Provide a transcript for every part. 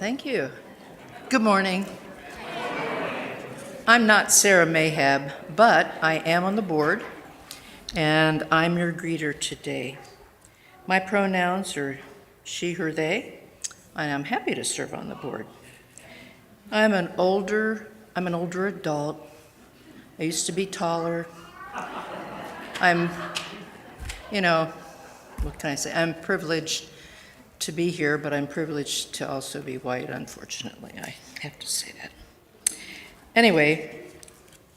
Thank you. Good morning. I'm not Sarah Mayhab, but I am on the board, and I'm your greeter today. My pronouns are she, her, they, and I'm happy to serve on the board. I'm an older adult. I used to be taller. What can I say? I'm privileged to be here, but I'm privileged to also be white, unfortunately. I have to say that. Anyway,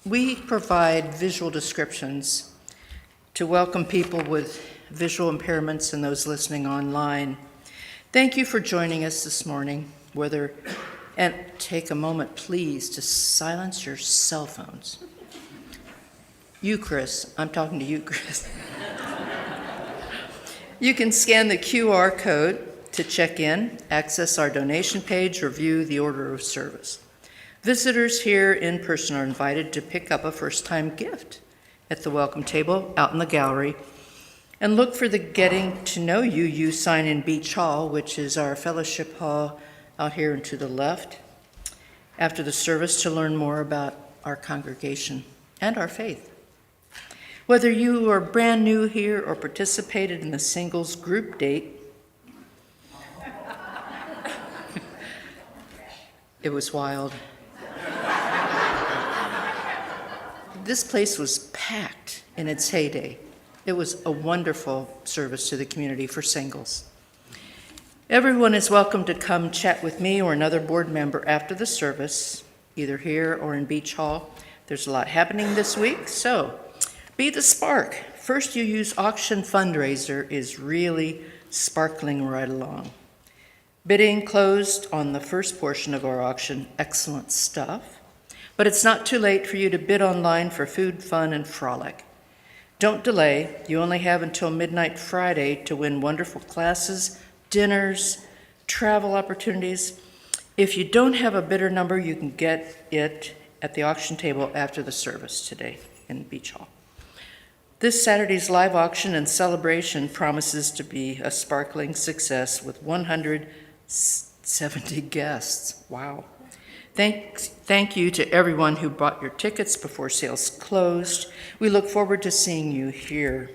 we provide visual descriptions to welcome people with visual impairments and those listening online. Thank you for joining us this morning, and take a moment, please, to silence your cell phones. You, Chris, I'm talking to you, Chris. You can scan the QR code to check in, access our donation page, or view the order of service. Visitors here in person are invited to pick up a first-time gift at the welcome table out in the gallery, and look for the Getting to Know You sign in Beach Hall, which is our fellowship hall out here and to the left, after the service to learn more about our congregation and our faith. Whether you are brand new here or participated in the singles group date, it was wild. This place was packed in its heyday. It was a wonderful service to the community for singles. Everyone is welcome to come chat with me or another board member after the service, either here or in Beach Hall. There's a lot happening this week, so be the spark. First You Use auction fundraiser is really sparkling right along. Bidding closed on the first portion of our auction. Excellent stuff. But it's not too late for you to bid online for food, fun, and frolic. Don't delay. You only have until midnight Friday to win wonderful classes, dinners, travel opportunities. If you don't have a bidder number, you can get it at the auction table after the service today in Beach Hall. This Saturday's live auction and celebration promises to be a sparkling success with 170 guests. Wow. Thank you to everyone who bought your tickets before sales closed. We look forward to seeing you here.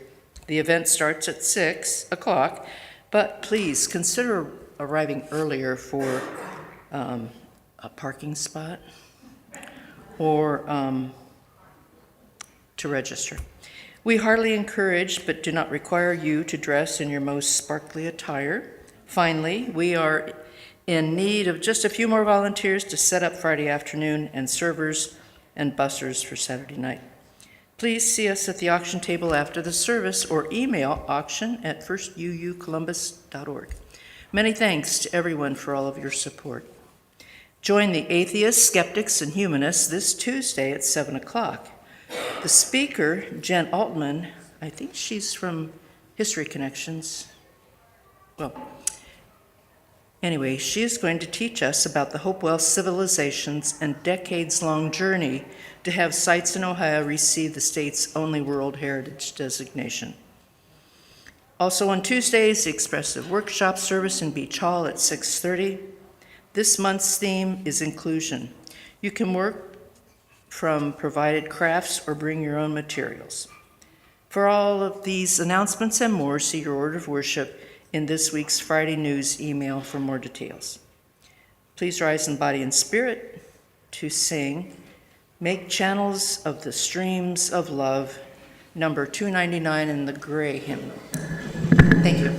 The event starts at 6 o'clock, but please consider arriving earlier for a parking spot or to register. We heartily encourage but do not require you to dress in your most sparkly attire. Finally, we are in need of just a few more volunteers to set up Friday afternoon and servers and bussers for Saturday night. Please see us at the auction table after the service or email auction@firstuucolumbus.org. Many thanks to everyone for all of your support. Join the atheists, skeptics, and humanists this Tuesday at 7 o'clock. The speaker, Jen Altman, I think she's from History Connections. Anyway, she is going to teach us about the Hopewell civilizations and decades-long journey to have sites in Ohio receive the state's only World Heritage designation. Also on Tuesdays, the Expressive Workshop service in Beach Hall at 6:30. This month's theme is inclusion. You can work from provided crafts or bring your own materials. For all of these announcements and more, see your order of worship in this week's Friday News email for more details. Please rise in body and spirit to sing Make Channels of the Streams of Love, number 299 in the gray hymn. Thank you.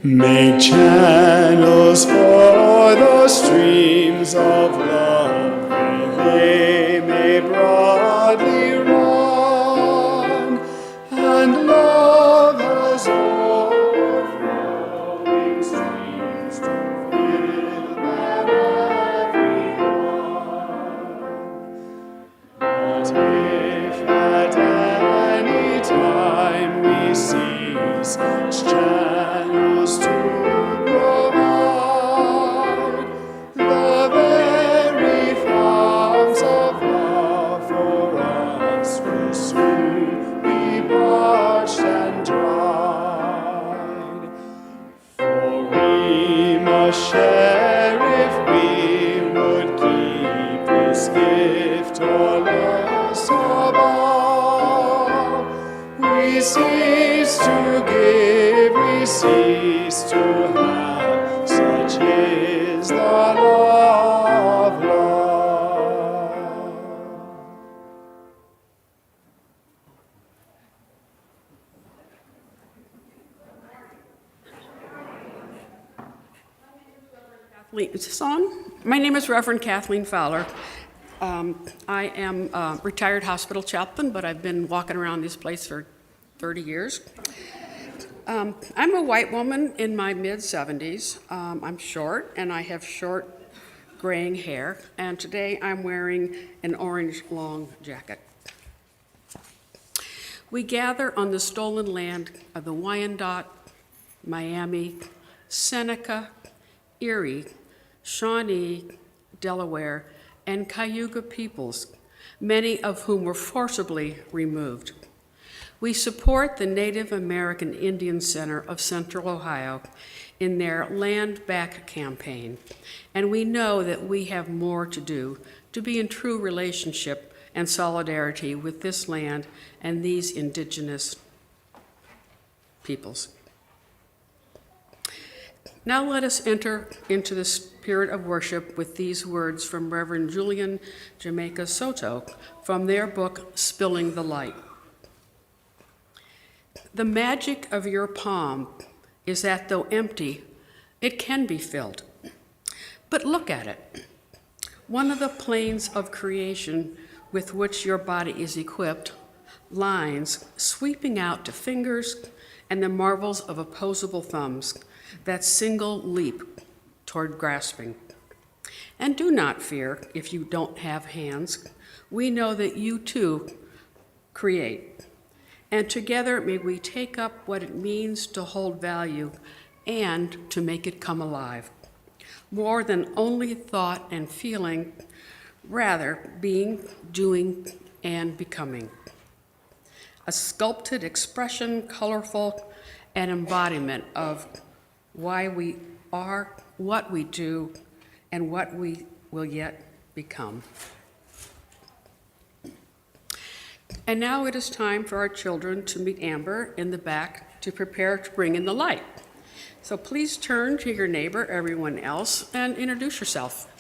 Make channels for the streams of love, where they may broadly run, and love has overflowing streams to fill them everyone. But if at any time we our share if we would keep this gift or loss of all. We cease to give, we cease to have, such is the law of love. Is this on? My name is Reverend Kathleen Fowler. I am a retired hospital chaplain, but I've been walking around this place for 30 years. I'm a white woman in my mid-70s. I'm short, and I have short graying hair, and today I'm wearing an orange long jacket. We gather on the stolen land of the Wyandotte, Miami, Seneca, Erie, Shawnee, Delaware, and Cayuga peoples, many of whom were forcibly removed. We support the Native American Indian Center of Central Ohio in their Land Back campaign, and we know that we have more to do to be in true relationship and solidarity with this land and these indigenous peoples. Now let us enter into the spirit of worship with these words from Reverend Julian Jamaica Soto from their book, Spilling the Light. The magic of your palm is that though empty, it can be filled. But look at it. One of the planes of creation with which your body is equipped, lines sweeping out to fingers and the marvels of opposable thumbs, that single leap toward grasping. And do not fear if you don't have hands. We know that you too create. And together may we take up what it means to hold value and to make it come alive. More than only thought and feeling, rather being, doing, and becoming. A sculpted expression, colorful, an embodiment of why we are, what we do, and what we will yet become. And now it is time for our children to meet Amber in the back to prepare to bring in the light. So please turn to your neighbor, everyone else, and introduce yourself.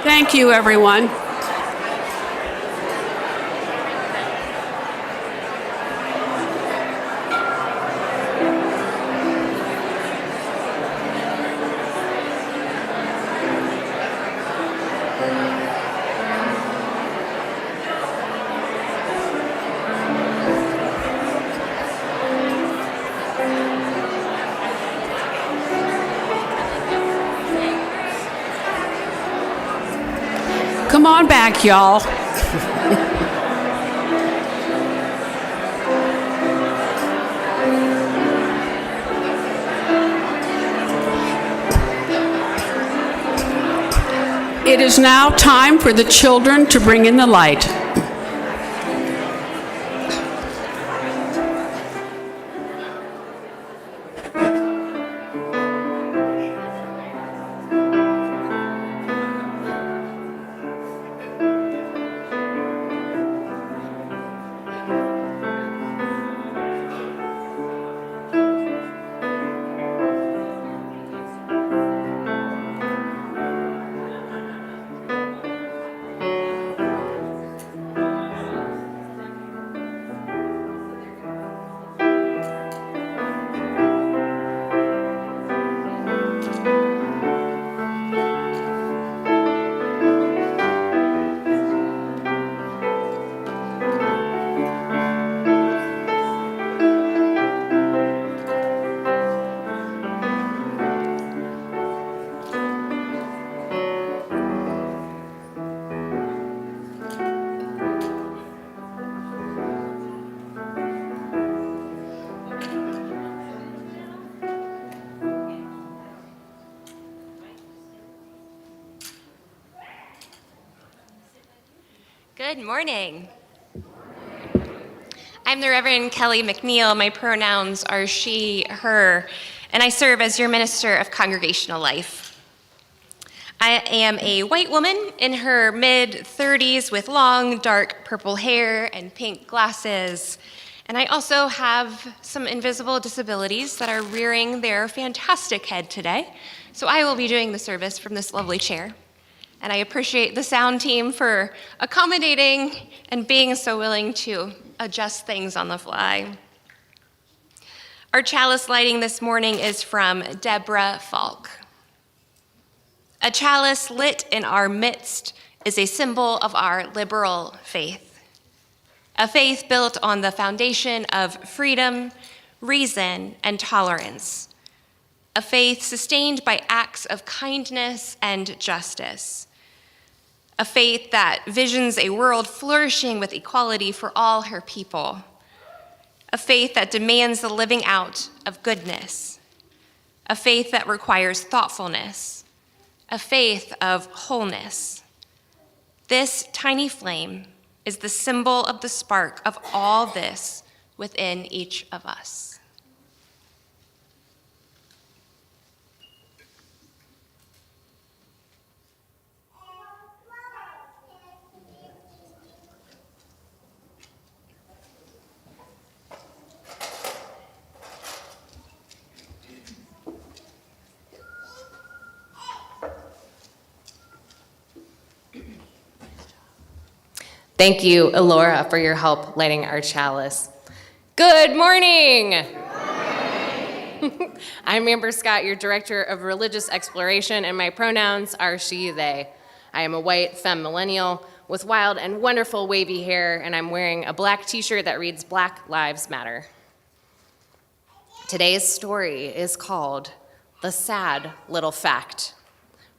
Thank you, everyone. Come on back, y'all. It is now time for the children to bring in the light. Good morning. I'm the Reverend Kelly McNeil. My pronouns are she, her, and I serve as your minister of congregational life. I am a white woman in her mid-30s with long, dark purple hair and pink glasses. And I also have some invisible disabilities that are rearing their fantastic head today. So I will be doing the service from this lovely chair. And I appreciate the sound team for accommodating and being so willing to adjust things on the fly. Our chalice lighting this morning is from Deborah Falk. A chalice lit in our midst is a symbol of our liberal faith, a faith built on the foundation of freedom, reason, and tolerance, a faith sustained by acts of kindness and justice, a faith that visions a world flourishing with equality for all her people, a faith that demands the living out of goodness, a faith that requires thoughtfulness, a faith of wholeness. This tiny flame is the symbol of the spark of all this within each of us. Thank you, Elora, for your help lighting our chalice. Good morning. Good morning. I'm Amber Scott, your Director of Religious Exploration, and my pronouns are she, they. I am a white femme millennial with wild and wonderful wavy hair, and I'm wearing a black t-shirt that reads Black Lives Matter. Today's story is called The Sad Little Fact,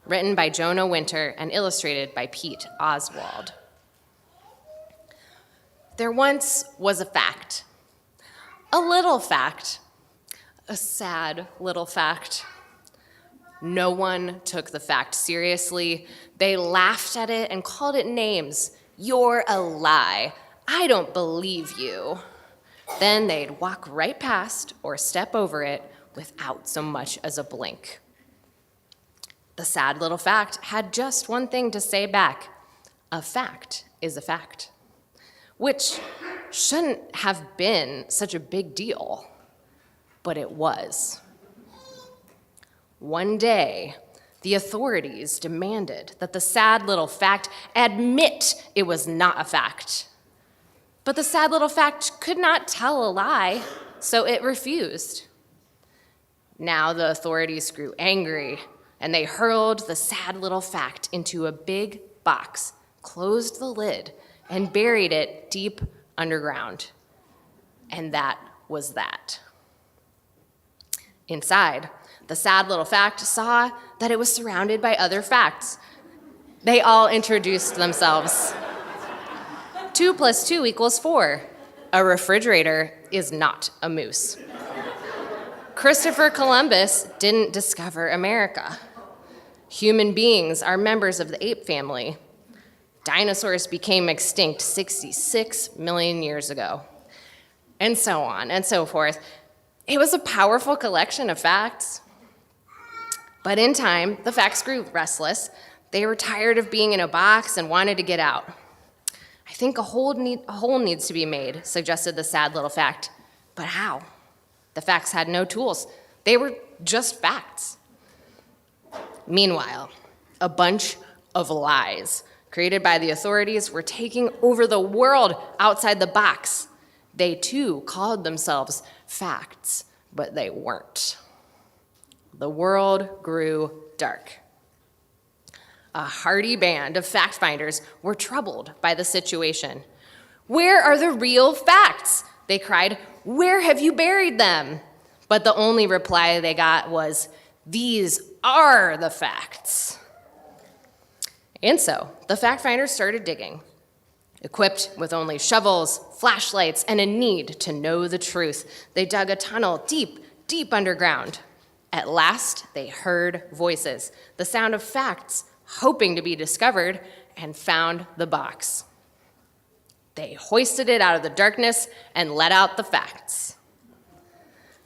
written by Jonah Winter and illustrated by Pete Oswald. There once was a fact, a little fact, a sad little fact. No one took the fact seriously. They laughed at it and called it names. You're a lie. I don't believe you. Then they'd walk right past or step over it without so much as a blink. The sad little fact had just one thing to say back. A fact is a fact. Which shouldn't have been such a big deal, but it was. One day, the authorities demanded that the sad little fact admit it was not a fact. But the sad little fact could not tell a lie, so it refused. Now the authorities grew angry, and they hurled the sad little fact into a big box, closed the lid, and buried it deep underground. And that was that. Inside, the sad little fact saw that it was surrounded by other facts. They all introduced themselves. 2 + 2 = 4. A refrigerator is not a moose. Christopher Columbus didn't discover America. Human beings are members of the ape family. Dinosaurs became extinct 66 million years ago, and so on and so forth. It was a powerful collection of facts. But in time, the facts grew restless. They were tired of being in a box and wanted to get out. I think a hole needs to be made, suggested the sad little fact. But how? The facts had no tools. They were just facts. Meanwhile, a bunch of lies created by the authorities were taking over the world outside the box. They too called themselves facts, but they weren't. The world grew dark. A hardy band of fact finders were troubled by the situation. "Where are the real facts?" they cried. "Where have you buried them?" But the only reply they got was, "These are the facts." And so the fact finders started digging, equipped with only shovels, flashlights, and a need to know the truth. They dug a tunnel deep, deep underground. At last, they heard voices, the sound of facts, hoping to be discovered, and found the box. They hoisted it out of the darkness and let out the facts.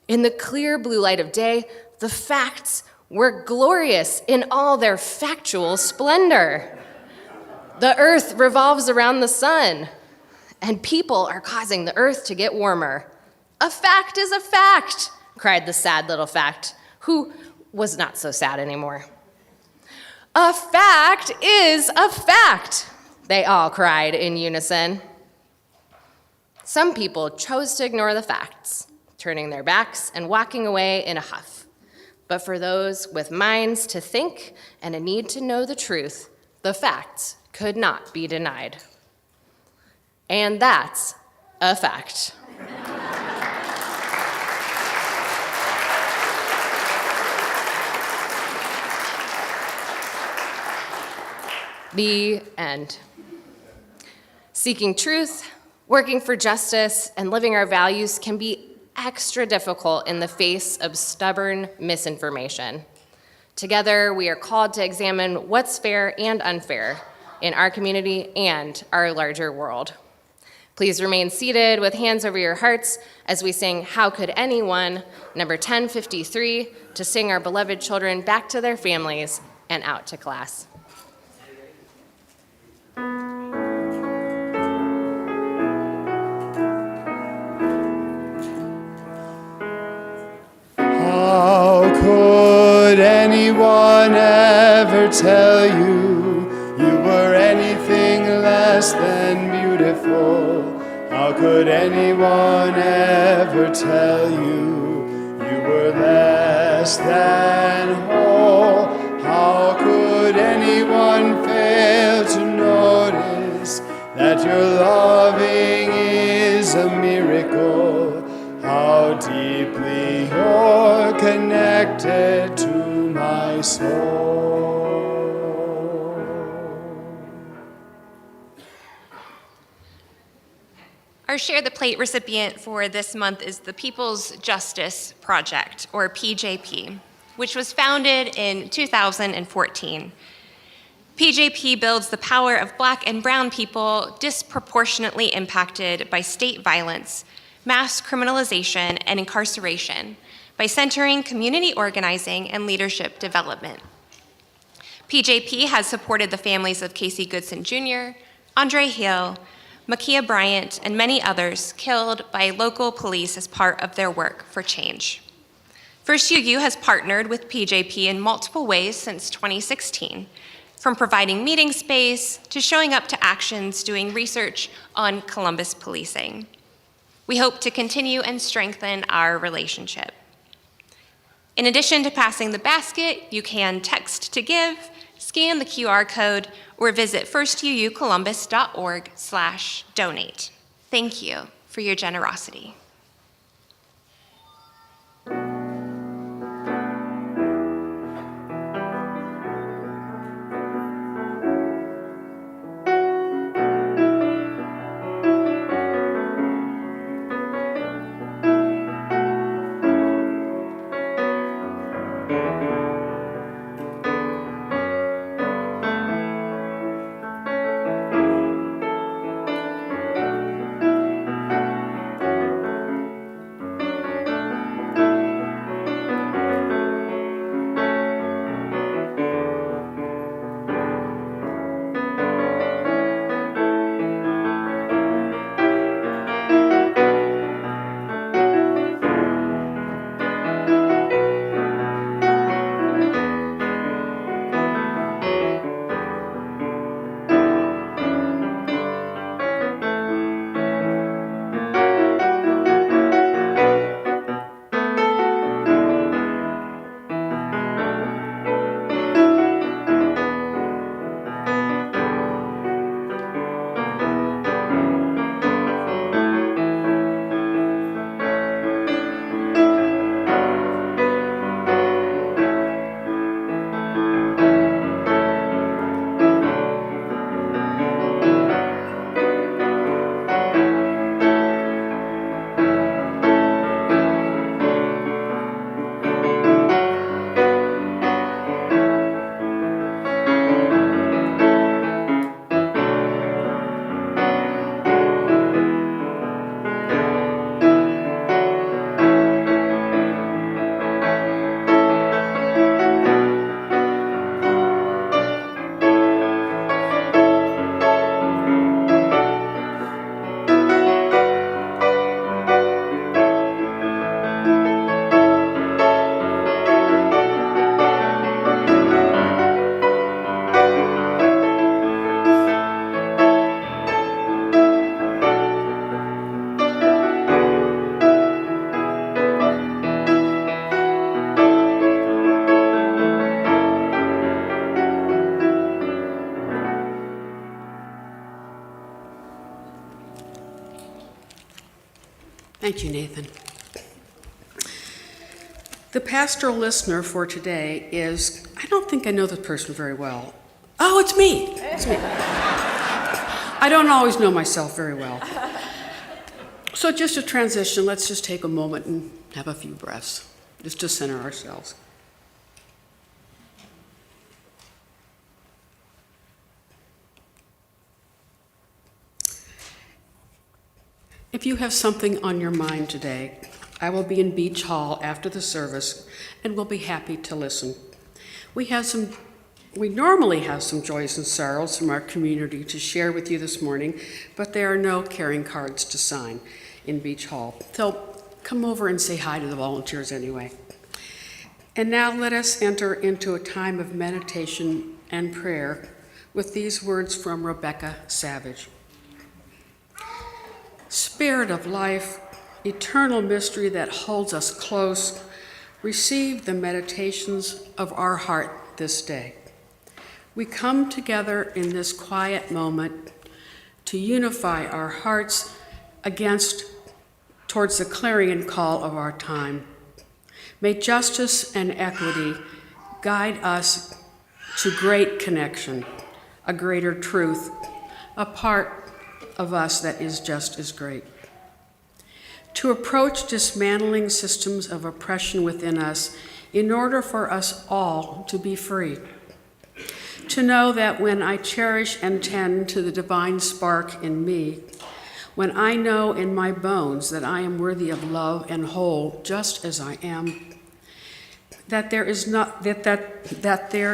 In the clear blue light of day, the facts were glorious in all their factual splendor. The earth revolves around the sun, and people are causing the earth to get warmer. A fact is a fact, cried the sad little fact, who was not so sad anymore. A fact is a fact, they all cried in unison. Some people chose to ignore the facts, turning their backs and walking away in a huff. But for those with minds to think and a need to know the truth, the facts could not be denied. And that's a fact. The end. Seeking truth, working for justice, and living our values can be extra difficult in the face of stubborn misinformation. Together, we are called to examine what's fair and unfair in our community and our larger world. Please remain seated with hands over your hearts as we sing How Could Anyone, number 1053, to sing our beloved children back to their families and out to class. How could anyone ever tell you you were anything less than beautiful? How could anyone ever tell you you were less than whole? How could anyone fail to notice that your loving is a miracle? How deeply you're connected to my soul. Our Share the Plate recipient for this month is the People's Justice Project, or PJP, which was founded in 2014. PJP builds the power of Black and brown people disproportionately impacted by state violence, mass criminalization, and incarceration by centering community organizing and leadership development. PJP has supported the families of Casey Goodson Jr., Andre Hill, Makia Bryant, and many others killed by local police as part of their work for change. First UU has partnered with PJP in multiple ways since 2016, from providing meeting space to showing up to actions doing research on Columbus policing. We hope to continue and strengthen our relationship. In addition to passing the basket, you can text to give, scan the QR code, or visit firstuucolumbus.org/donate. Thank you for your generosity. Thank you, Nathan. The pastoral listener for today is, I don't think I know this person very well. Oh, it's me. It's me. I don't always know myself very well. So just a transition, let's just take a moment and have a few breaths, just to center ourselves. If you have something on your mind today, I will be in Beach Hall after the service and will be happy to listen. We normally have some joys and sorrows from our community to share with you this morning, but there are no caring cards to sign in Beach Hall. So come over and say hi to the volunteers anyway. And now let us enter into a time of meditation and prayer with these words from Rebecca Savage. Spirit of life, eternal mystery that holds us close, receive the meditations of our heart this day. We come together in this quiet moment to unify our hearts towards the clarion call of our time. May justice and equity guide us to great connection, a greater truth, a part of us that is just as great. To approach dismantling systems of oppression within us in order for us all to be free. To know that when I cherish and tend to the divine spark in me, when I know in my bones that I am worthy of love and whole just as I am, that there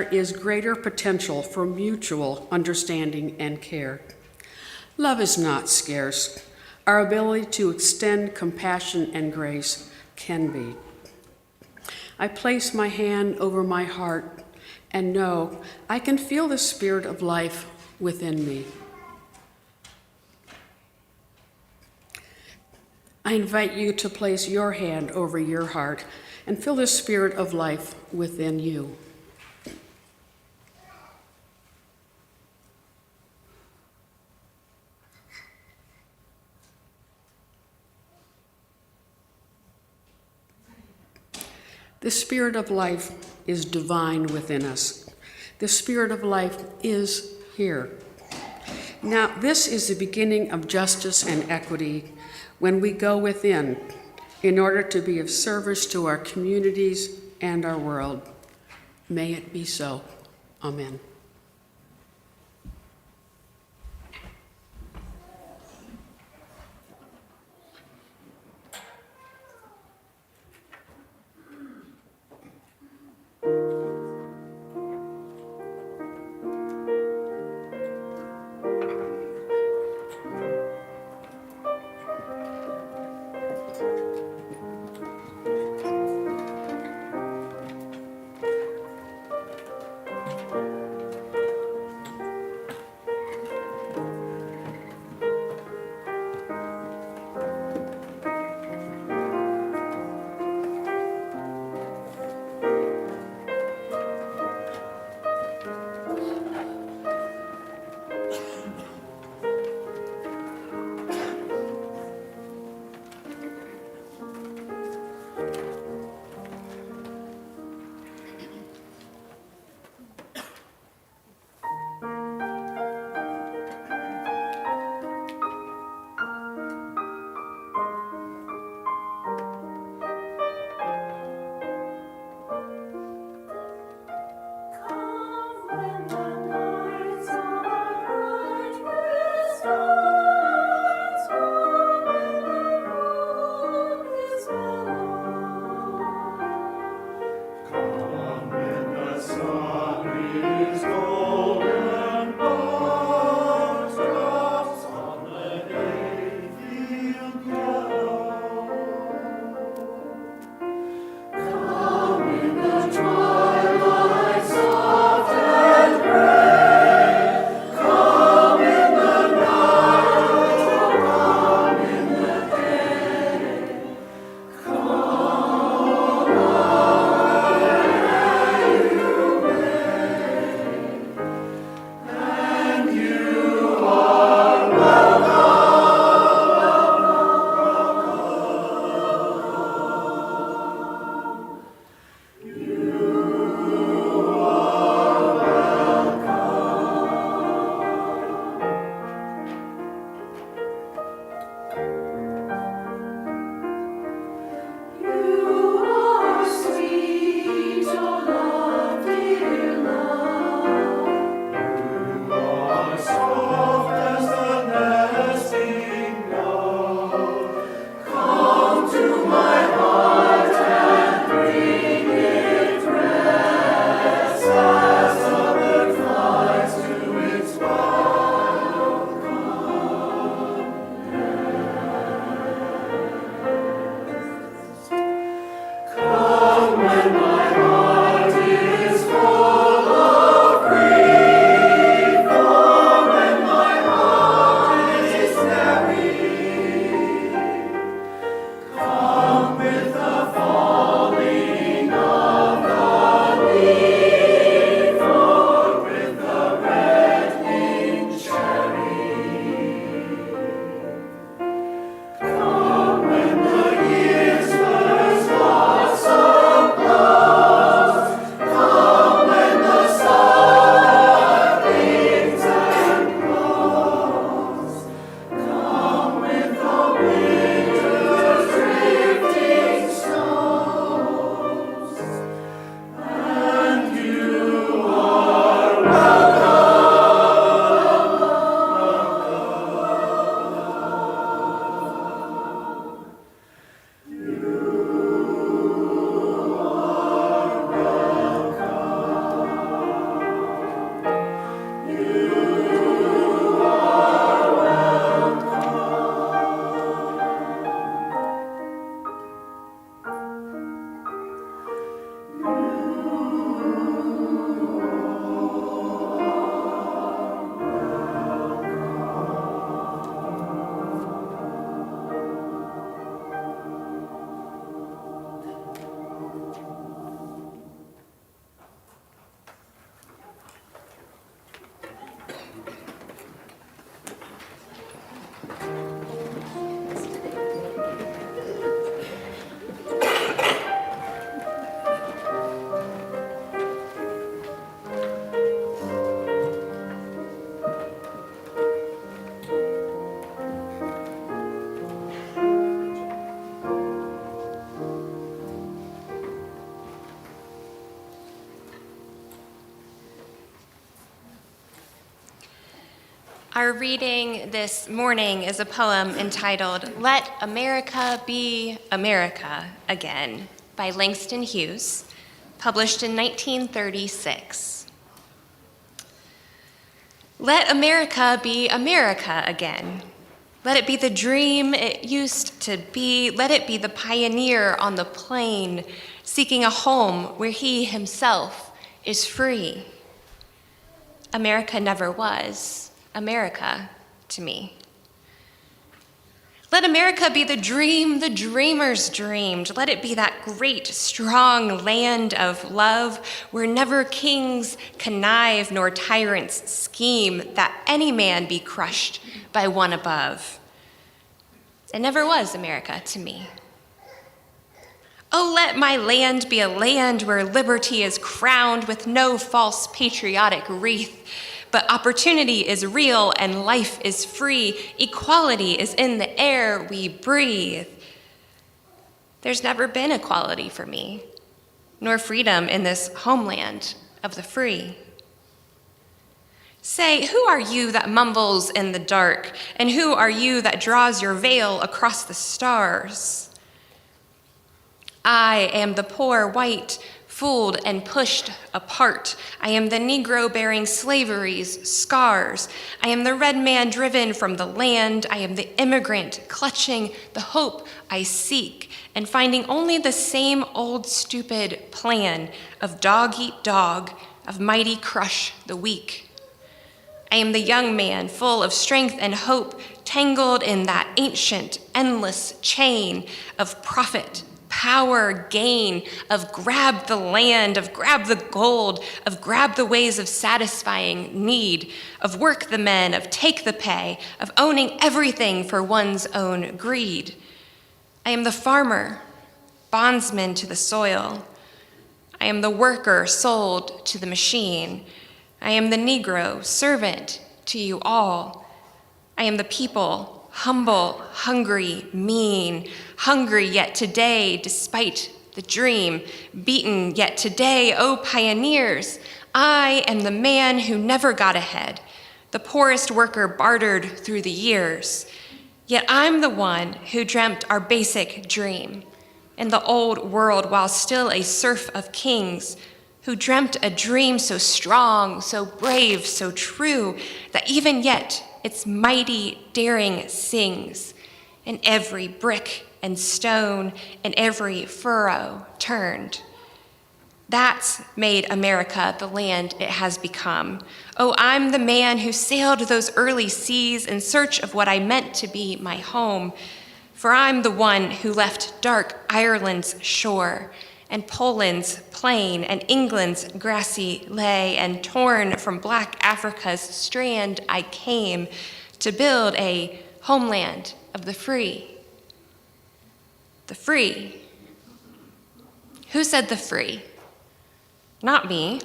is greater potential for mutual understanding and care. Love is not scarce. Our ability to extend compassion and grace can be. I place my hand over my heart and know I can feel the spirit of life within me. I invite you to place your hand over your heart and feel the spirit of life within you. The spirit of life is divine within us. The spirit of life is here. Now, this is the beginning of justice and equity when we go within in order to be of service to our communities and our world. May it be so. Amen. Our reading this morning is a poem entitled Let America Be America Again by Langston Hughes, published in 1936. Let America be America again. Let it be the dream it used to be. Let it be the pioneer on the plain, seeking a home where he himself is free. America never was America to me. Let America be the dream the dreamers dreamed. Let it be that great, strong land of love where never kings connive nor tyrants scheme that any man be crushed by one above. It never was America to me. Oh, let my land be a land where liberty is crowned with no false patriotic wreath, but opportunity is real and life is free. Equality is in the air we breathe. There's never been equality for me, nor freedom in this homeland of the free. Say, who are you that mumbles in the dark? And who are you that draws your veil across the stars? I am the poor white, fooled and pushed apart. I am the Negro bearing slavery's scars. I am the red man driven from the land. I am the immigrant clutching the hope I seek and finding only the same old stupid plan of dog eat dog, of mighty crush the weak. I am the young man full of strength and hope, tangled in that ancient, endless chain of profit, power, gain, of grab the land, of grab the gold, of grab the ways of satisfying need, of work the men, of take the pay, of owning everything for one's own greed. I am the farmer, bondsman to the soil. I am the worker sold to the machine. I am the Negro, servant to you all. I am the people, humble, hungry, mean, hungry yet today, despite the dream, beaten yet today, oh pioneers, I am the man who never got ahead, the poorest worker bartered through the years. Yet I'm the one who dreamt our basic dream in the old world while still a serf of kings, who dreamt a dream so strong, so brave, so true, that even yet its mighty daring sings in every brick and stone, in every furrow turned. That's made America the land it has become. Oh, I'm the man who sailed those early seas in search of what I meant to be my home. For I'm the one who left dark Ireland's shore and Poland's plain and England's grassy lay, and torn from black Africa's strand I came to build a homeland of the free. The free. Who said the free? Not me.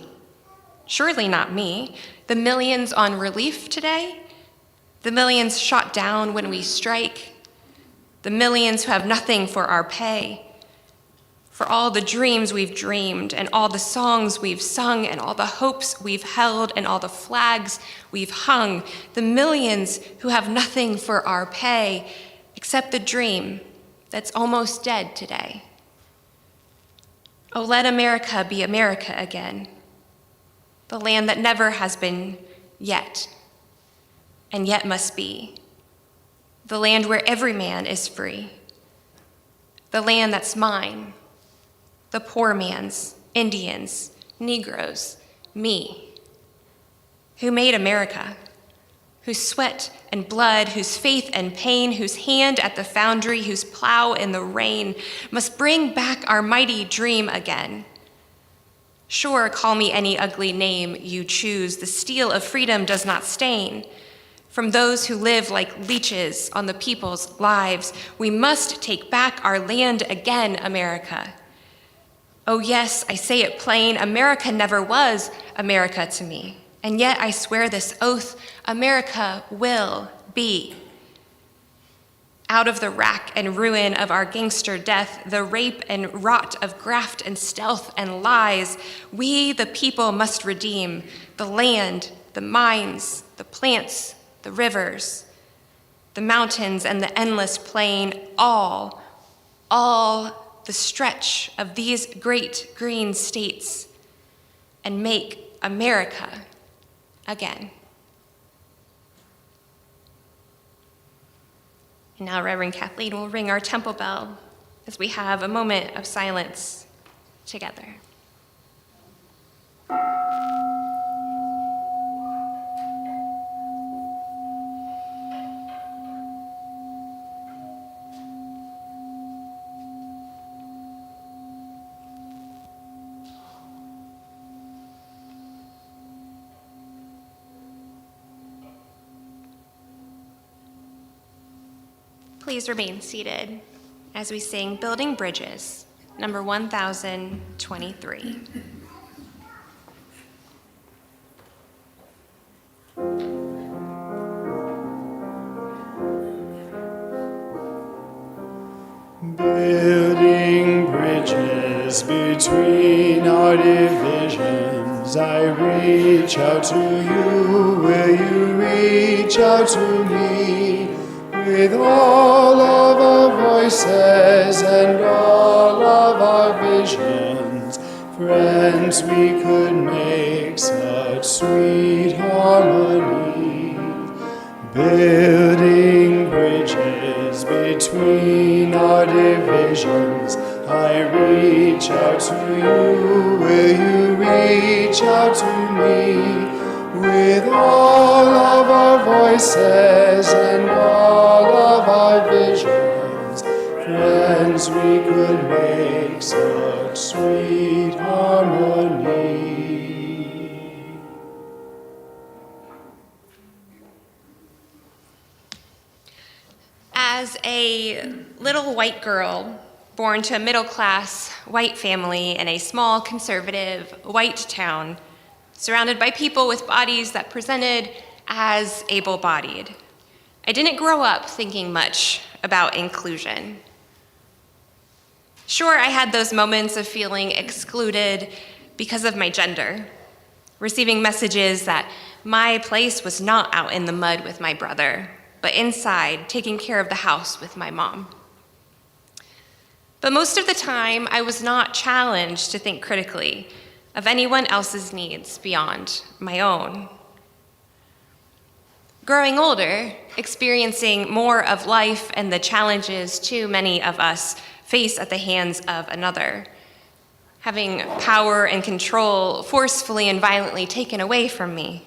Surely not me. The millions on relief today? The millions shot down when we strike? The millions who have nothing for our pay? For all the dreams we've dreamed, and all the songs we've sung, and all the hopes we've held, and all the flags we've hung, the millions who have nothing for our pay, except the dream that's almost dead today. Oh, let America be America again, the land that never has been yet, and yet must be, the land where every man is free, the land that's mine, the poor man's, Indians, Negroes, me, who made America, whose sweat and blood, whose faith and pain, whose hand at the foundry, whose plow in the rain, must bring back our mighty dream again. Sure, call me any ugly name you choose, the steel of freedom does not stain. From those who live like leeches on the people's lives, we must take back our land again, America. Oh yes, I say it plain, America never was America to me. And yet I swear this oath, America will be. Out of the rack and ruin of our gangster death, the rape and rot of graft and stealth and lies, we, the people, must redeem the land, the mines, the plants, the rivers, the mountains, and the endless plain, all the stretch of these great green states, and make America again. And now Reverend Kathleen will ring our temple bell as we have a moment of silence together. Please remain seated as we sing Building Bridges, number 1023. Building bridges between our divisions, I reach out to you, will you reach out to me? With all of our voices and all of our visions, friends, we could make such sweet harmony. Building bridges between our divisions, I reach out to you, will you reach out to me? With all of our voices and all of our visions, friends, we could make such sweet harmony. As a little white girl born to a middle-class white family in a small, conservative, white town, surrounded by people with bodies that presented as able-bodied, I didn't grow up thinking much about inclusion. Sure, I had those moments of feeling excluded because of my gender, receiving messages that my place was not out in the mud with my brother, but inside, taking care of the house with my mom. But most of the time, I was not challenged to think critically of anyone else's needs beyond my own. Growing older, experiencing more of life and the challenges too many of us face at the hands of another, having power and control forcefully and violently taken away from me,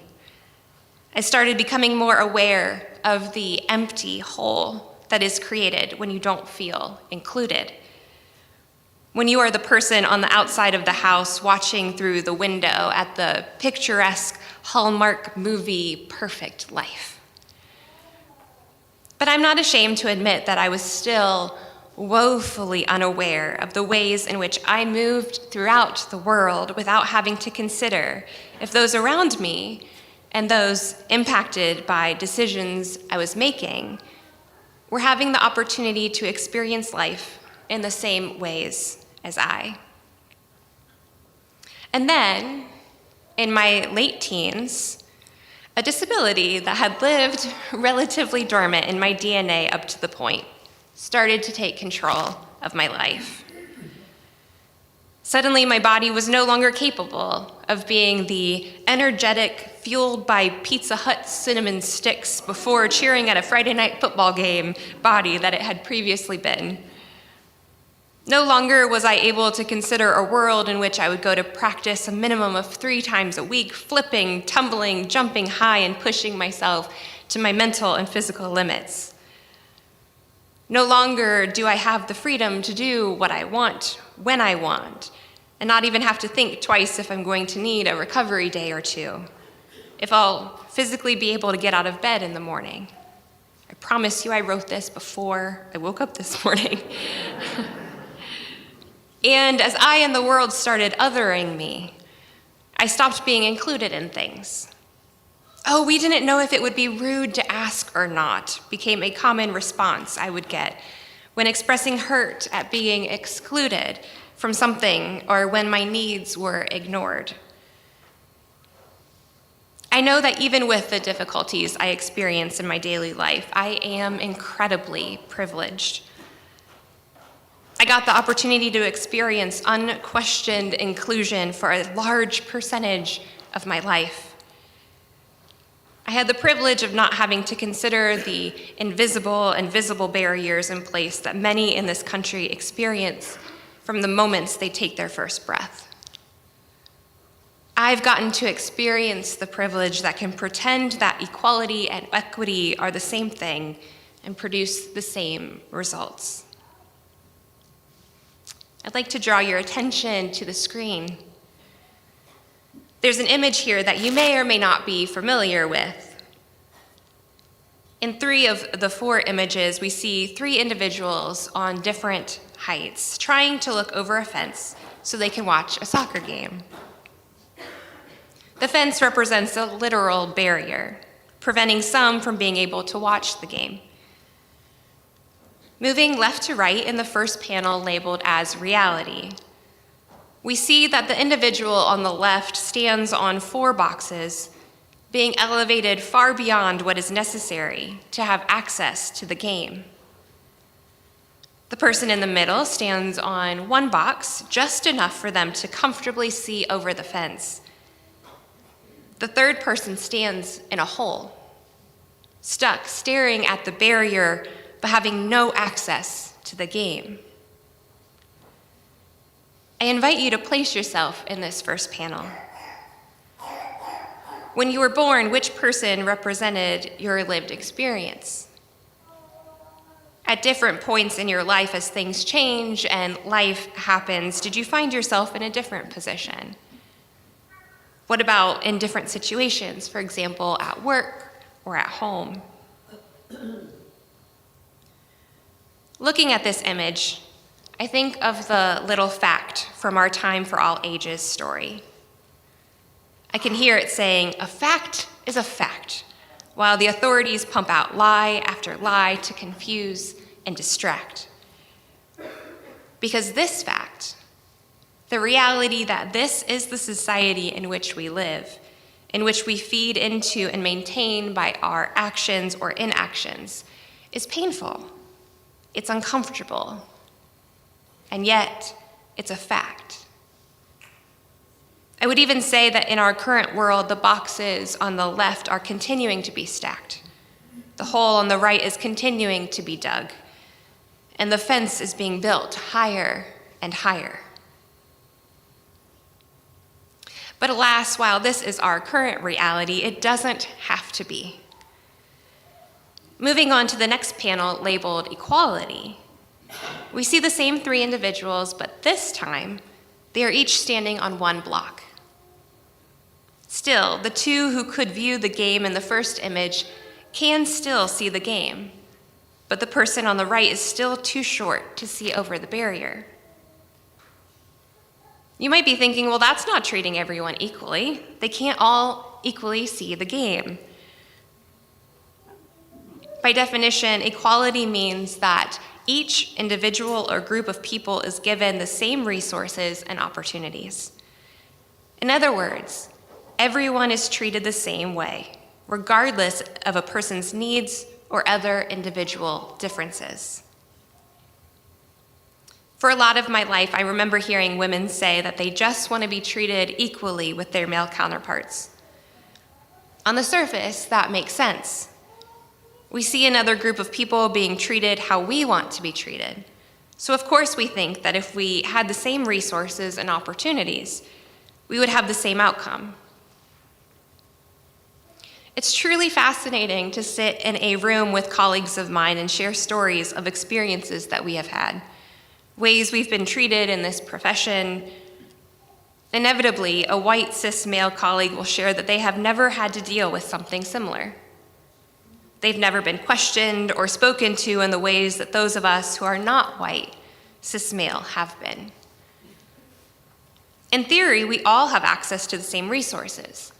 I started becoming more aware of the empty hole that is created when you don't feel included. When you are the person on the outside of the house watching through the window at the picturesque Hallmark movie Perfect Life. But I'm not ashamed to admit that I was still woefully unaware of the ways in which I moved throughout the world without having to consider if those around me and those impacted by decisions I was making were having the opportunity to experience life in the same ways as I. And then, in my late teens, a disability that had lived relatively dormant in my DNA up to the point started to take control of my life. Suddenly, my body was no longer capable of being the energetic, fueled by Pizza Hut cinnamon sticks before cheering at a Friday night football game body that it had previously been. No longer was I able to consider a world in which I would go to practice a minimum of 3 times a week, flipping, tumbling, jumping high, and pushing myself to my mental and physical limits. No longer do I have the freedom to do what I want, when I want, and not even have to think twice if I'm going to need a recovery day or two, if I'll physically be able to get out of bed in the morning. I promise you I wrote this before I woke up this morning. And as I and the world started othering me, I stopped being included in things. "Oh, we didn't know if it would be rude to ask or not," became a common response I would get when expressing hurt at being excluded from something or when my needs were ignored. I know that even with the difficulties I experience in my daily life, I am incredibly privileged. I got the opportunity to experience unquestioned inclusion for a large percentage of my life. I had the privilege of not having to consider the invisible and visible barriers in place that many in this country experience from the moments they take their first breath. I've gotten to experience the privilege that can pretend that equality and equity are the same thing and produce the same results. I'd like to draw your attention to the screen. There's an image here that you may or may not be familiar with. In 3 of the 4 images, we see 3 individuals on different heights trying to look over a fence so they can watch a soccer game. The fence represents a literal barrier, preventing some from being able to watch the game. Moving left to right in the first panel labeled as reality, we see that the individual on the left stands on 4 boxes, being elevated far beyond what is necessary to have access to the game. The person in the middle stands on 1 box, just enough for them to comfortably see over the fence. The third person stands in a hole, stuck staring at the barrier but having no access to the game. I invite you to place yourself in this first panel. When you were born, which person represented your lived experience? At different points in your life as things change and life happens, did you find yourself in a different position? What about in different situations, for example, at work or at home? Looking at this image, I think of the little fact from our Time for All Ages story. I can hear it saying, "A fact is a fact," while the authorities pump out lie after lie to confuse and distract. Because this fact, the reality that this is the society in which we live, in which we feed into and maintain by our actions or inactions, is painful. It's uncomfortable. And yet, it's a fact. I would even say that in our current world, the boxes on the left are continuing to be stacked. The hole on the right is continuing to be dug. And the fence is being built higher and higher. But alas, while this is our current reality, it doesn't have to be. Moving on to the next panel labeled equality, we see the same 3 individuals, but this time, they are each standing on 1 block. Still, the 2 who could view the game in the first image can still see the game, but the person on the right is still too short to see over the barrier. You might be thinking, well, that's not treating everyone equally. They can't all equally see the game. By definition, equality means that each individual or group of people is given the same resources and opportunities. In other words, everyone is treated the same way, regardless of a person's needs or other individual differences. For a lot of my life, I remember hearing women say that they just want to be treated equally with their male counterparts. On the surface, that makes sense. We see another group of people being treated how we want to be treated. So of course we think that if we had the same resources and opportunities, we would have the same outcome. It's truly fascinating to sit in a room with colleagues of mine and share stories of experiences that we have had, ways we've been treated in this profession. Inevitably, a white cis male colleague will share that they have never had to deal with something similar. They've never been questioned or spoken to in the ways that those of us who are not white cis male have been. In theory, we all have access to the same resources.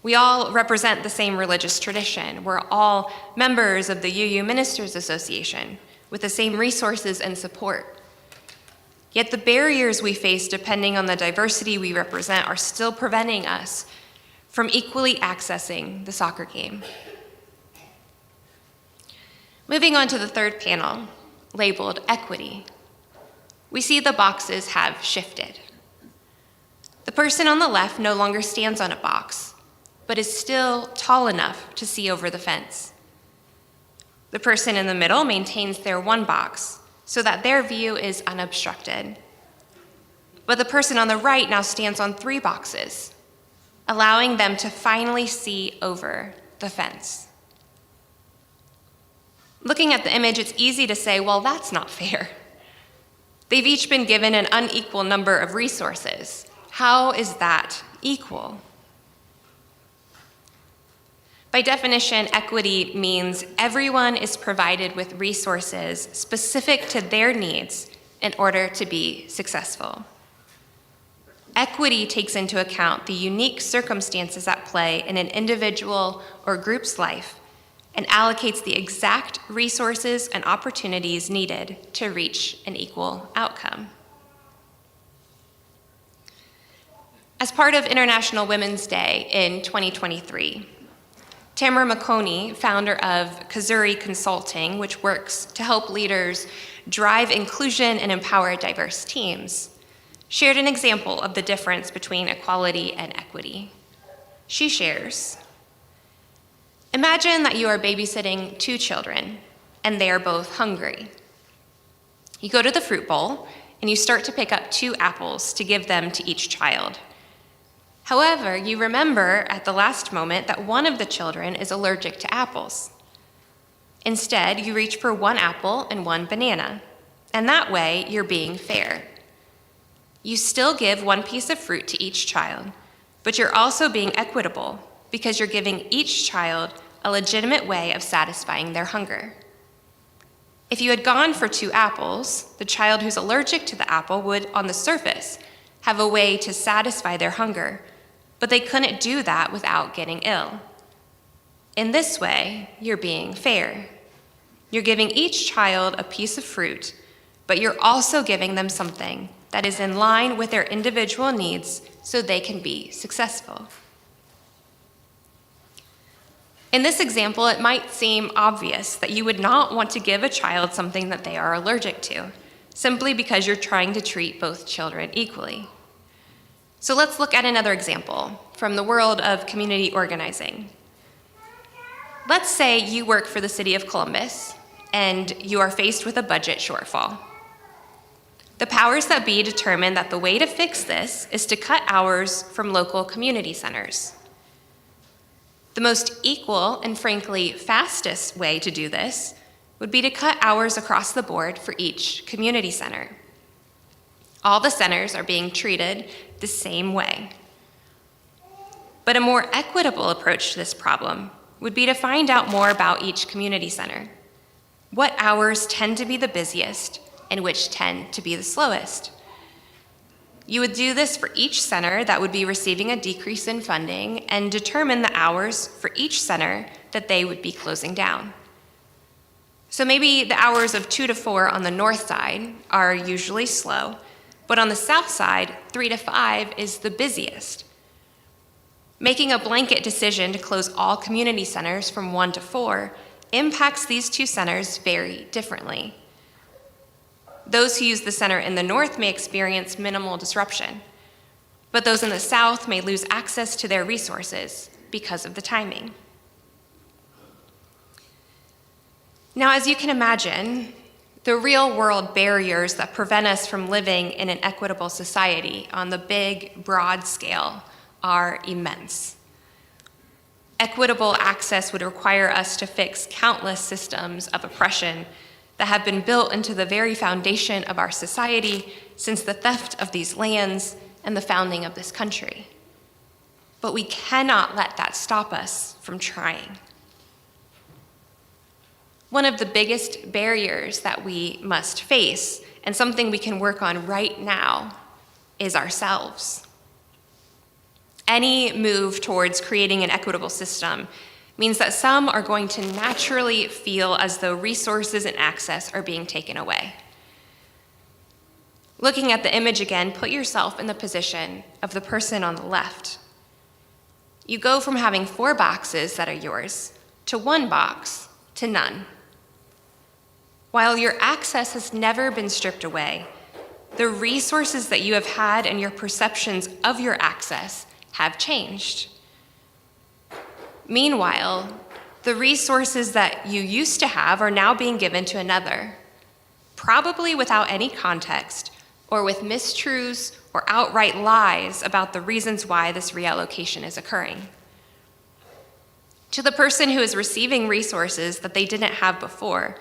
We all represent the same religious tradition. We're all members of the UU Ministers Association with the same resources and support. Yet the barriers we face depending on the diversity we represent are still preventing us from equally accessing the soccer game. Moving on to the third panel, labeled Equity, we see the boxes have shifted. The person on the left no longer stands on a box, but is still tall enough to see over the fence. The person in the middle maintains their one box so that their view is unobstructed. But the person on the right now stands on 3 boxes, allowing them to finally see over the fence. Looking at the image, it's easy to say, well, that's not fair. They've each been given an unequal number of resources. How is that equal? By definition, equity means everyone is provided with resources specific to their needs in order to be successful. Equity takes into account the unique circumstances at play in an individual or group's life and allocates the exact resources and opportunities needed to reach an equal outcome. As part of International Women's Day in 2023, Tamara McConey, founder of Kazuri Consulting, which works to help leaders drive inclusion and empower diverse teams, shared an example of the difference between equality and equity. She shares, imagine that you are babysitting 2 children and they are both hungry. You go to the fruit bowl and you start to pick up 2 apples to give them to each child. However, you remember at the last moment that one of the children is allergic to apples. Instead, you reach for 1 apple and 1 banana, and that way you're being fair. You still give 1 piece of fruit to each child, but you're also being equitable because you're giving each child a legitimate way of satisfying their hunger. If you had gone for 2 apples, the child who's allergic to the apple would, on the surface, have a way to satisfy their hunger, but they couldn't do that without getting ill. In this way, you're being fair. You're giving each child a piece of fruit, but you're also giving them something that is in line with their individual needs so they can be successful. In this example, it might seem obvious that you would not want to give a child something that they are allergic to, simply because you're trying to treat both children equally. So let's look at another example from the world of community organizing. Let's say you work for the city of Columbus and you are faced with a budget shortfall. The powers that be determine that the way to fix this is to cut hours from local community centers. The most equal and frankly fastest way to do this would be to cut hours across the board for each community center. All the centers are being treated the same way. But a more equitable approach to this problem would be to find out more about each community center. What hours tend to be the busiest and which tend to be the slowest? You would do this for each center that would be receiving a decrease in funding and determine the hours for each center that they would be closing down. So maybe the hours of 2 to 4 on the north side are usually slow, but on the south side, 3 to 5 is the busiest. Making a blanket decision to close all community centers from 1 to 4 impacts these 2 centers very differently. Those who use the center in the north may experience minimal disruption, but those in the south may lose access to their resources because of the timing. Now, as you can imagine, the real-world barriers that prevent us from living in an equitable society on the big, broad scale are immense. Equitable access would require us to fix countless systems of oppression that have been built into the very foundation of our society since the theft of these lands and the founding of this country. But we cannot let that stop us from trying. One of the biggest barriers that we must face, and something we can work on right now, is ourselves. Any move towards creating an equitable system means that some are going to naturally feel as though resources and access are being taken away. Looking at the image again, put yourself in the position of the person on the left. You go from having 4 boxes that are yours to 1 box to none. While your access has never been stripped away, the resources that you have had and your perceptions of your access have changed. Meanwhile, the resources that you used to have are now being given to another, probably without any context or with mistruths or outright lies about the reasons why this reallocation is occurring. To the person who is receiving resources that they didn't have before,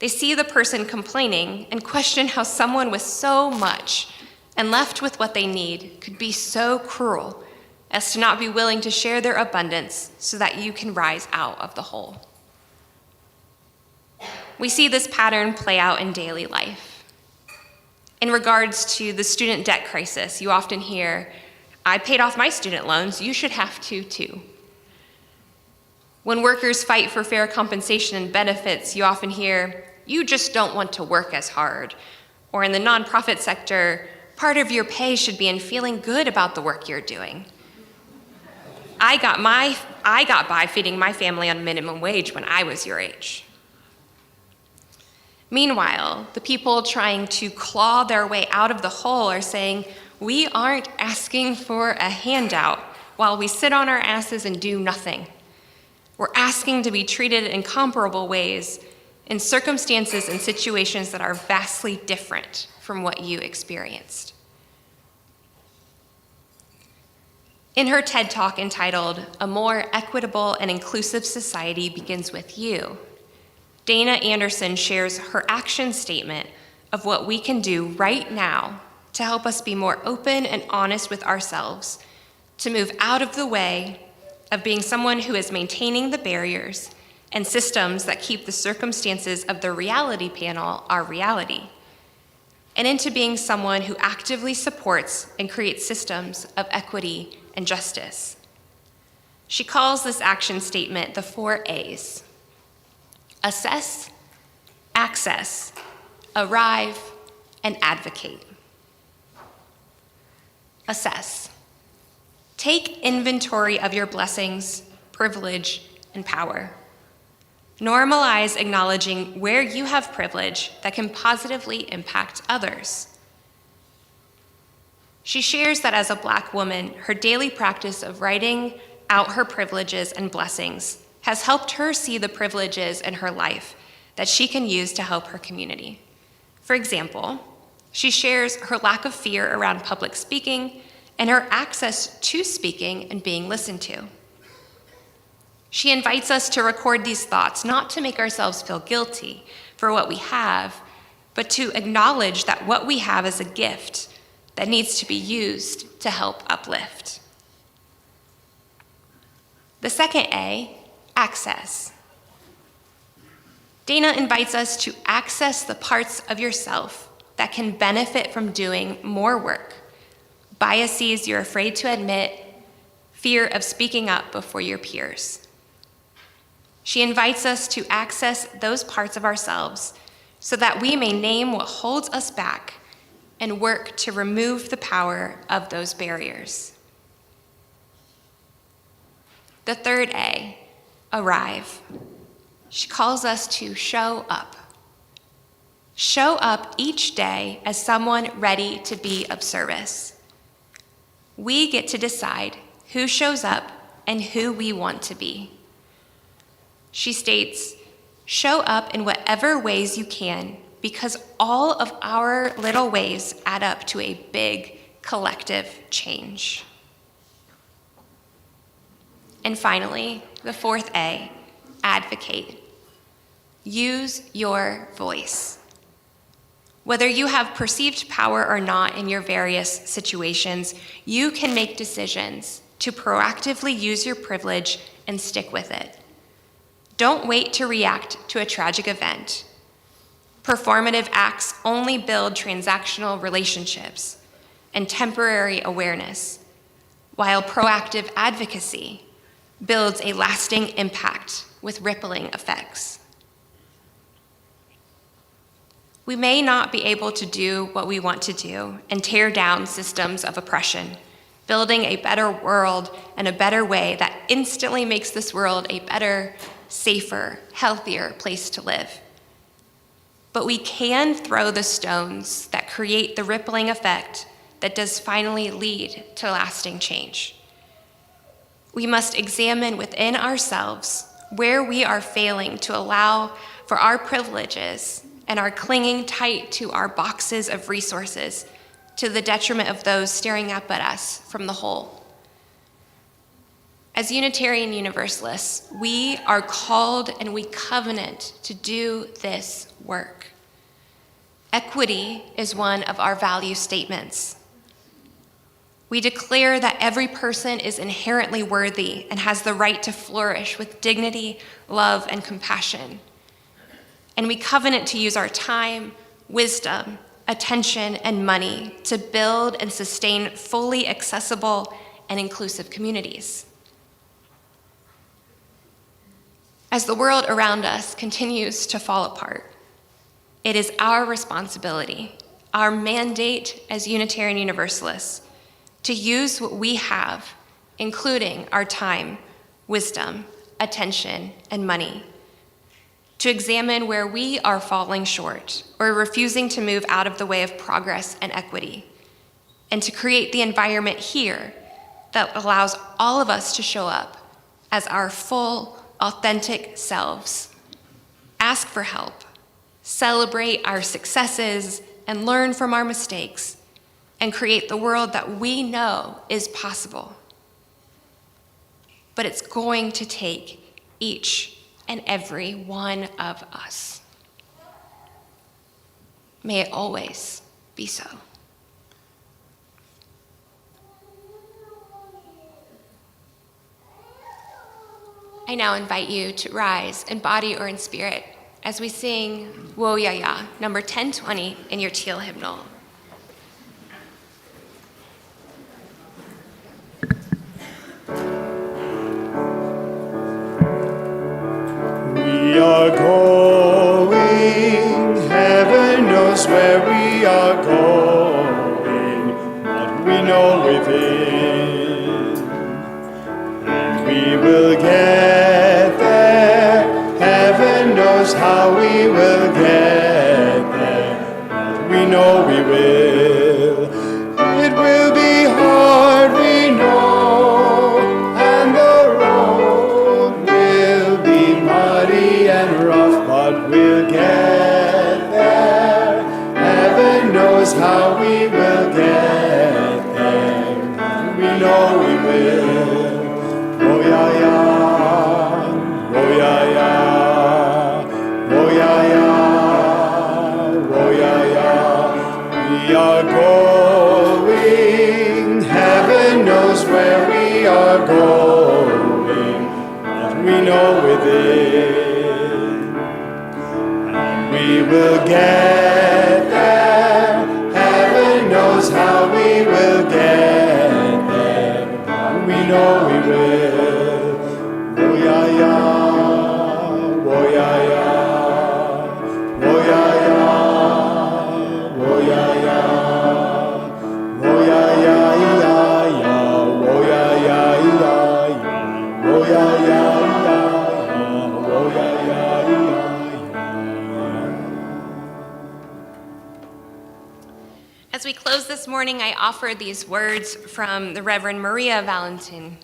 they see the person complaining and question how someone with so much and left with what they need could be so cruel as to not be willing to share their abundance so that you can rise out of the hole. We see this pattern play out in daily life. In regards to the student debt crisis, you often hear, "I paid off my student loans, you should have to too." When workers fight for fair compensation and benefits, you often hear, "You just don't want to work as hard." Or in the nonprofit sector, "Part of your pay should be in feeling good about the work you're doing." I got by feeding my family on minimum wage when I was your age. Meanwhile, the people trying to claw their way out of the hole are saying, "We aren't asking for a handout while we sit on our asses and do nothing. We're asking to be treated in comparable ways in circumstances and situations that are vastly different from what you experienced." In her TED Talk entitled, "A More Equitable and Inclusive Society Begins With You," Dana Anderson shares her action statement of what we can do right now to help us be more open and honest with ourselves, to move out of the way of being someone who is maintaining the barriers and systems that keep the circumstances of the reality panel our reality, and into being someone who actively supports and creates systems of equity and justice. She calls this action statement the 4 A's: assess, access, arrive, and advocate. Assess. Take inventory of your blessings, privilege, and power. Normalize acknowledging where you have privilege that can positively impact others. She shares that as a Black woman, her daily practice of writing out her privileges and blessings has helped her see the privileges in her life that she can use to help her community. For example, she shares her lack of fear around public speaking and her access to speaking and being listened to. She invites us to record these thoughts, not to make ourselves feel guilty for what we have, but to acknowledge that what we have is a gift that needs to be used to help uplift. The second A, access. Dana invites us to access the parts of yourself that can benefit from doing more work, biases you're afraid to admit, fear of speaking up before your peers. She invites us to access those parts of ourselves so that we may name what holds us back and work to remove the power of those barriers. The third A, arrive. She calls us to show up. Show up each day as someone ready to be of service. We get to decide who shows up and who we want to be. She states, show up in whatever ways you can, because all of our little ways add up to a big collective change. And finally, the fourth A, advocate. Use your voice. Whether you have perceived power or not in your various situations, you can make decisions to proactively use your privilege and stick with it. Don't wait to react to a tragic event. Performative acts only build transactional relationships and temporary awareness, while proactive advocacy builds a lasting impact with rippling effects. We may not be able to do what we want to do and tear down systems of oppression, building a better world and a better way that instantly makes this world a better, safer, healthier place to live. But we can throw the stones that create the rippling effect that does finally lead to lasting change. We must examine within ourselves where we are failing to allow for our privileges and are clinging tight to our boxes of resources to the detriment of those staring up at us from the whole. As Unitarian Universalists, we are called and we covenant to do this work. Equity is one of our value statements. We declare that every person is inherently worthy and has the right to flourish with dignity, love, and compassion. And we covenant to use our time, wisdom, attention, and money to build and sustain fully accessible and inclusive communities. As the world around us continues to fall apart, it is our responsibility, our mandate as Unitarian Universalists, to use what we have, including our time, wisdom, attention, and money, to examine where we are falling short or refusing to move out of the way of progress and equity, and to create the environment here that allows all of us to show up as our full, authentic selves. Ask for help, celebrate our successes, and learn from our mistakes, and create the world that we know is possible. But it's going to take each and every one of us. May it always be so. I now invite you to rise in body or in spirit as we sing Wo Ya Ya, number 1020 in your teal hymnal. We are going, heaven knows where we are going, but we know within, and we will get there. Heaven knows how we will get there, but we know we will. It will be hard, we know, and the road will be muddy and rough, but we'll get there. Heaven knows how we will get there. We know we will. Oh yeah, yeah. Oh yeah, yeah. Oh yeah, yeah. Oh yeah, yeah. We are going. Heaven knows where we are going, but we know within, and we will get there. Heaven knows how we will get there, but we know we will. Oh yeah, yeah. Oh yeah, yeah. Oh yeah, yeah. Oh yeah, yeah. Oh yeah, yeah, yeah, yeah. Oh yeah, yeah, yeah, yeah. Oh yeah, yeah, yeah, yeah. Oh yeah, yeah, yeah. As we close this morning, I offer these words from the Reverend Maria Valentin.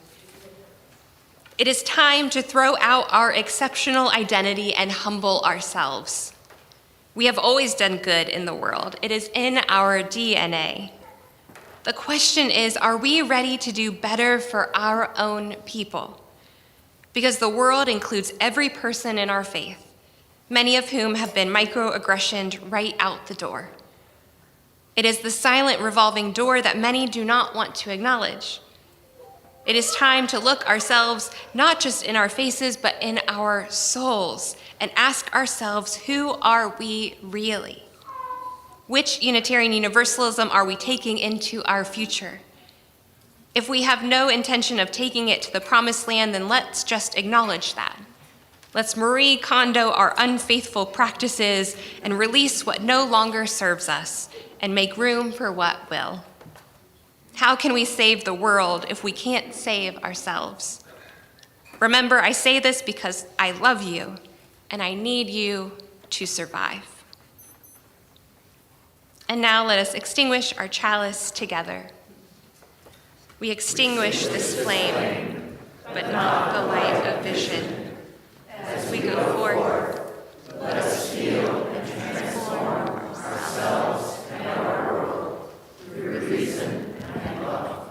It is time to throw out our exceptional identity and humble ourselves. We have always done good in the world. It is in our DNA. The question is, are we ready to do better for our own people? Because the world includes every person in our faith, many of whom have been microaggressioned right out the door. It is the silent revolving door that many do not want to acknowledge. It is time to look ourselves not just in our faces, but in our souls and ask ourselves, who are we really? Which Unitarian Universalism are we taking into our future? If we have no intention of taking it to the promised land, then let's just acknowledge that. Let's Marie Kondo our unfaithful practices and release what no longer serves us and make room for what will. How can we save the world if we can't save ourselves? Remember, I say this because I love you and I need you to survive. And now let us extinguish our chalice together. We extinguish this flame, but not the light of vision. As we go forth, let us heal and transform ourselves and our world through reason and love.